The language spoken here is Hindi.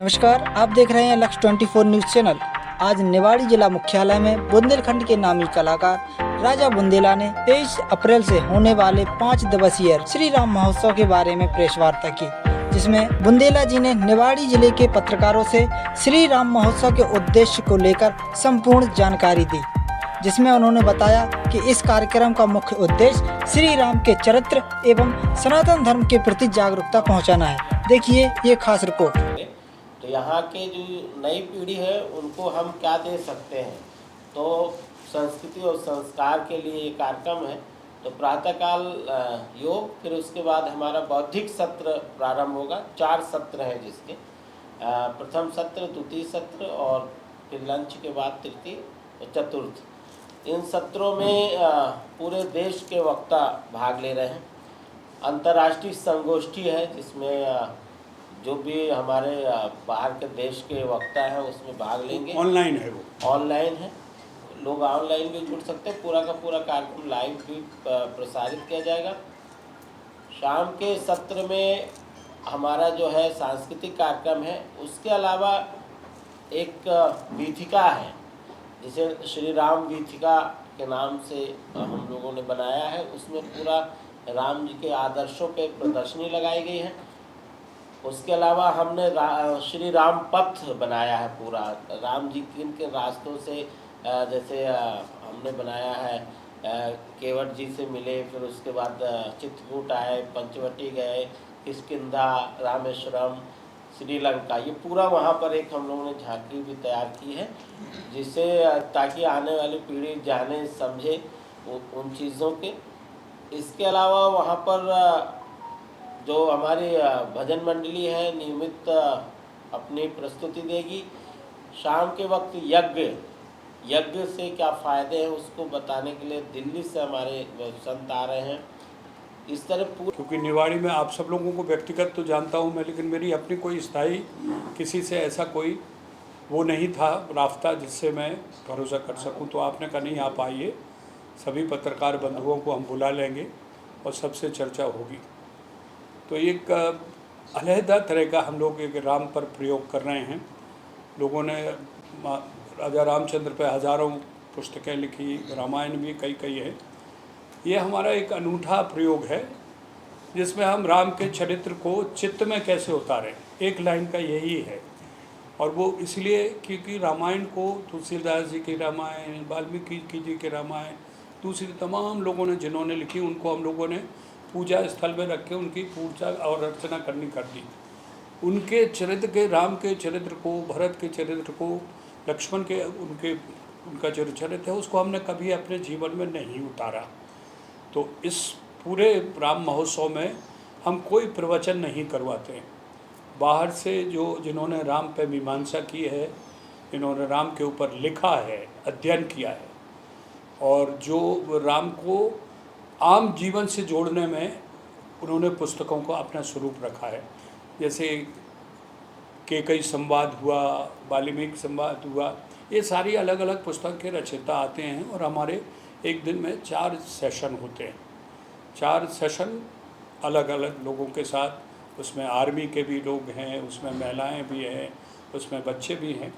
नमस्कार, आप देख रहे हैं लक्ष्य 24 न्यूज़ चैनल। आज निवाड़ी जिला मुख्यालय में बुंदेलखंड के नामी कलाकार राजा बुंदेला ने 23 अप्रैल से होने वाले 5 दिवसीय श्री राम महोत्सव के बारे में प्रेस वार्ता की, जिसमें बुंदेला जी ने निवाड़ी जिले के पत्रकारों से श्री राम महोत्सव के उद्देश्य को लेकर संपूर्ण जानकारी दी, जिसमें उन्होंने बताया कि इस कार्यक्रम का मुख्य उद्देश्य श्री राम के चरित्र एवं सनातन धर्म के प्रति जागरूकता पहुँचाना है। देखिए ये खास रिपोर्ट। तो यहाँ के जो नई पीढ़ी है उनको हम क्या दे सकते हैं, तो संस्कृति और संस्कार के लिए ये कार्यक्रम है। तो प्रातःकाल योग, फिर उसके बाद हमारा बौद्धिक सत्र प्रारंभ होगा। 4 सत्र हैं जिसके प्रथम सत्र, द्वितीय सत्र और फिर लंच के बाद तृतीय और चतुर्थ। इन सत्रों में पूरे देश के वक्ता भाग ले रहे हैं। अंतर्राष्ट्रीय संगोष्ठी है जिसमें जो भी हमारे बाहर के देश के वक्ता हैं उसमें भाग लेंगे। ऑनलाइन है, वो ऑनलाइन है, लोग ऑनलाइन भी जुड़ सकते हैं। पूरा का पूरा कार्यक्रम लाइव भी प्रसारित किया जाएगा। शाम के सत्र में हमारा जो है सांस्कृतिक कार्यक्रम है। उसके अलावा एक वीथिका है जिसे श्री राम वीथिका के नाम से हम लोगों ने बनाया है। उसमें पूरा राम जी के आदर्शों पे प्रदर्शनी लगाई गई है। उसके अलावा हमने श्री राम पथ बनाया है। पूरा राम जी किन के रास्तों से, जैसे हमने बनाया है केवट जी से मिले, फिर उसके बाद चित्रकूट आए, पंचवटी गए, किष्किंधा, रामेश्वरम, श्रीलंका, ये पूरा वहाँ पर एक हम लोगों ने झांकी भी तैयार की है, जिससे ताकि आने वाली पीढ़ी जाने समझे उन चीज़ों के। इसके अलावा वहाँ पर जो हमारी भजन मंडली है नियमित अपनी प्रस्तुति देगी। शाम के वक्त यज्ञ से क्या फ़ायदे हैं उसको बताने के लिए दिल्ली से हमारे संत आ रहे हैं। इस तरह क्योंकि निवाड़ी में आप सब लोगों को व्यक्तिगत तो जानता हूँ मैं, लेकिन मेरी अपनी कोई स्थायी किसी से ऐसा कोई वो नहीं था रास्ता जिससे मैं भरोसा कर सकूँ। तो आपने कहा नहीं, आप आइए, सभी पत्रकार बंधुओं को हम बुला लेंगे और सबसे चर्चा होगी। तो एक अलहदा तरह का हम लोग एक राम पर प्रयोग कर रहे हैं। लोगों ने राजा रामचंद्र पर हज़ारों पुस्तकें लिखी, रामायण भी कई है। ये हमारा एक अनूठा प्रयोग है जिसमें हम राम के चरित्र को चित्त में कैसे उतारें, एक लाइन का यही है। और वो इसलिए क्योंकि रामायण को तुलसीदास जी की रामायण, वाल्मीकि जी के रामायण, दूसरी तमाम लोगों ने जिन्होंने लिखी उनको हम लोगों ने पूजा स्थल में रख के उनकी पूजा और अर्चना करनी कर दी। उनके चरित्र के, राम के चरित्र को, भरत के चरित्र को, लक्ष्मण के उनका जो चरित्र है उसको हमने कभी अपने जीवन में नहीं उतारा। तो इस पूरे राम महोत्सव में हम कोई प्रवचन नहीं करवाते। बाहर से जिन्होंने राम पे मीमांसा की है, जिन्होंने राम के ऊपर लिखा है, अध्ययन किया है, और जो राम को आम जीवन से जोड़ने में उन्होंने पुस्तकों को अपना स्वरूप रखा है। जैसे केकई संवाद हुआ, वाल्मीकि संवाद हुआ, ये सारी अलग अलग पुस्तक के रचयिता आते हैं और हमारे एक दिन में 4 सेशन होते हैं। 4 सेशन अलग अलग लोगों के साथ, उसमें आर्मी के भी लोग हैं, उसमें महिलाएं भी हैं, उसमें बच्चे भी हैं।